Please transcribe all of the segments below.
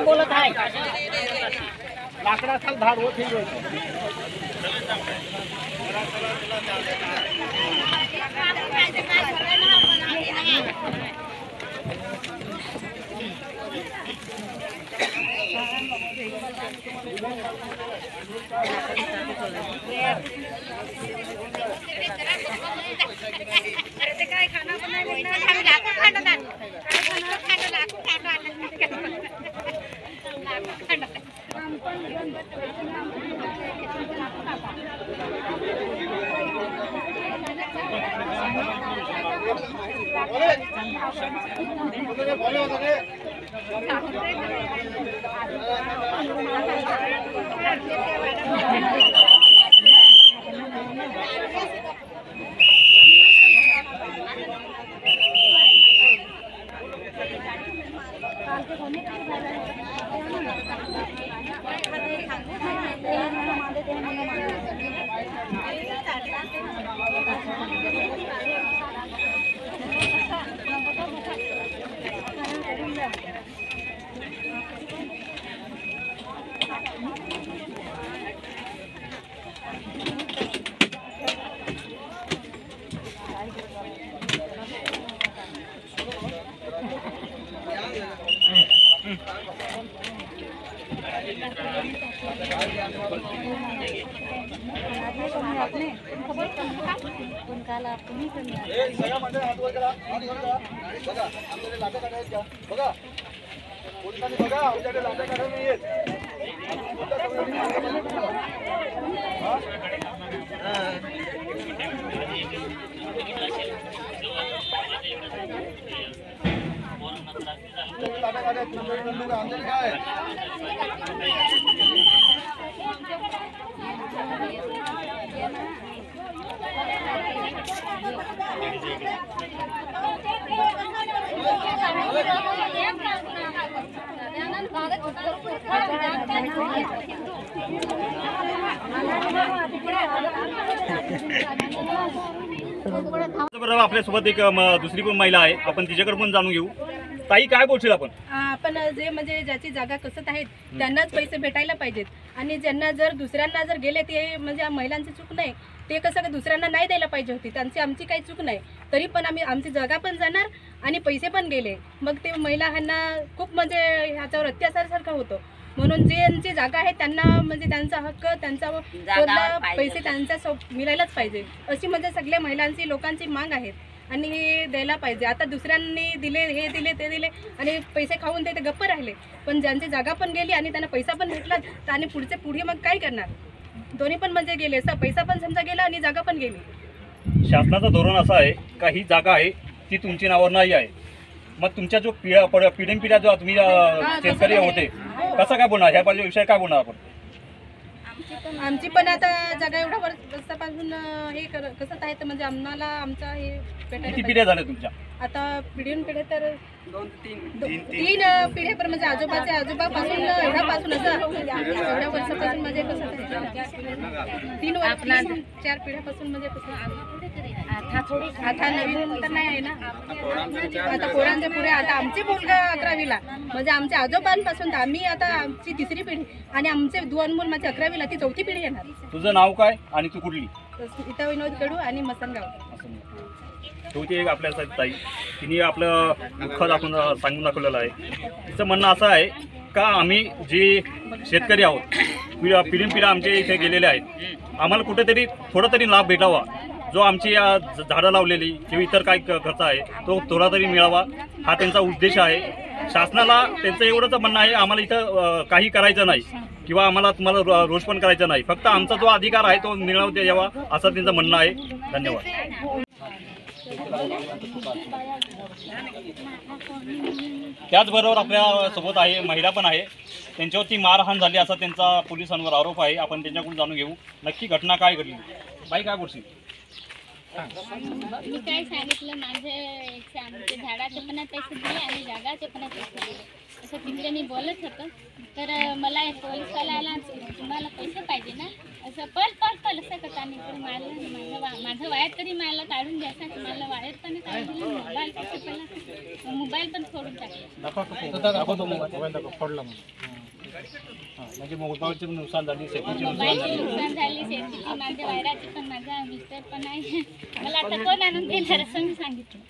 बोलत आहे लाकडाचा झाड होत काय खाना आपल्यासोबत एक दुसरी पण महिला आहे, आपण तिच्याकडे पण जाणून घेऊ. ताई, काय बोलशील आपण? आपण जे म्हणजे ज्याची जागा कसत आहेत त्यांनाच पैसे भेटायला पाहिजेत आणि ज्यांना जर दुसऱ्यांना जर गेले ते म्हणजे महिलांची चूक नाही, ते कसं दुसऱ्यांना नाही द्यायला पाहिजे होती, आमची काही चूक नाही, तरी पण आमची जागा पण जाणार आणि पैसे पण गेले, मग ते महिलांना खूप म्हणजे ह्याच्यावर अत्याचारासारखं होतं. म्हणून ज्यांची जागा आहे त्यांना म्हणजे त्यांचा हक्क, त्यांचा पैसे त्यांचा मिळायलाच पाहिजे, अशी म्हणजे सगळ्या महिलांची लोकांची माग आहेत आणि द्यायला पाहिजे. आता दुसऱ्यांनी दिले, हे दिले, ते दिले आणि पैसे खाऊन ते गप्प राहिले, पण ज्यांची जागा पण गेली आणि त्यांना पैसा पण भेटला तर आणि पुढे मग काय करणार? दोन्ही पण म्हणजे गेले, असं पैसा पण समजा गेला आणि जागा पण गेली. शासनाचं धोरण असं आहे का ही जागा आहे ती तुमची नावावर नाही आहे, मग तुमच्या जो पिढ्या जो तुम्ही शेतकरी होते कसं काय बोलणार, ह्या विषय काय बोलणार आपण? आमची पण आता जागा एवढ्या वर्षापासून हे कसं आहे तर म्हणजे आम्हाला आमचा हे किती पिढ्या झाल्या तुमच्या? आता पिढीन पिढ्या तर 2-3 पिढ्या पण म्हणजे आजोबापासून एवढ्यापासून असं एवढ्या वर्षापासून म्हणजे कसं 3 वर्ष 4 पिढ्यापासून म्हणजे कसं आता नवीन तर नाही आहे ना, आता पोरांच्या पुढे आता आमची मुलगा 11वीला म्हणजे आमच्या आजोबांपासून आम्ही आता आमची 3री पिढी आणि आमचे 2 मूल माझी 11वीला ती 4थी पिढी येणार. तुझं नाव काय आणि तू कुठली? इथं विनोद कडू आणि मसनगाव. शेवटी एक आपल्यासाठी ताई, तिने आपलं दुःख सांगून दाखवलेलं आहे. तिचं म्हणणं असं आहे का आम्ही जे शेतकरी आहोत पिढीनपिढ्या आमचे इथे गेलेले आहेत, आम्हाला कुठेतरी थोडा तरी लाभ भेटावा, जो आमची झाडं लावलेली किंवा इतर काय खर्च आहे तो थोडा तरी मिळावा, हा त्यांचा उद्देश आहे. शासनाला त्यांचं एवढंच म्हणणं आहे, आम्हाला इथं काही करायचं नाही किंवा आम्हाला तुम्हाला रोष पण करायचा नाही, फक्त आमचा जो अधिकार आहे तो मिळवता यावा असं त्यांचं म्हणणं आहे. धन्यवाद. त्याचबरोबर आपल्या सोबत आहे महिला पण आहे, त्यांच्यावरती मारहाण झाली असा त्यांचा पोलिसांवर आरोप आहे. आपण त्यांच्याकडून जाणून घेऊ नक्की घटना काय घडली. बाई काय बोलशील? मी काय सांगितलं, माझे आमचे झाडाचे पण पैसे दिले आणि जागाचे पण पैसे दिले असं तिकडे मी बोलत होतं. तर मला एक पोलीसवाला आला, तुम्हाला पैसे पाहिजे ना असं पल असं करता आणि तर माझं वायर तरी मला काढून द्यायचं, मला वायर पण काढून दिलं, मोबाईल पैसे पहिला मोबाईल पण फोडून टाकलं. म्हणजे मोबाईलचे नुकसान झाली, शेतीचे मोबाईलची नुकसान झाली, शेतीची, माझ्या वायराची पण, माझा मिस्टर पण आहे. मला आता कोण आणून देणार असं मी सांगितलं.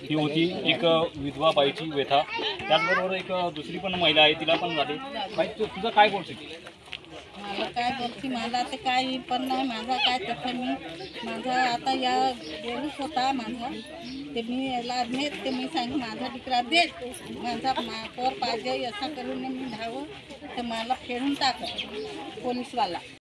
ही होती एक विधवा बाईची व्यथा. त्याचबरोबर एक दुसरी पण महिला आहे, तिला पण झाली. बाई तुझं काय बोलशील? मला काय बोलती, मला ते काही पण नाही, माझा काय तसं मी माझा आता या गेलूच होता माझा, ते मी याला ते मी सांग माझा दिकरा दे, माझा पोर पाहिजे असं करून मी धावं तर मला फेडून टाक पोलीसवाला.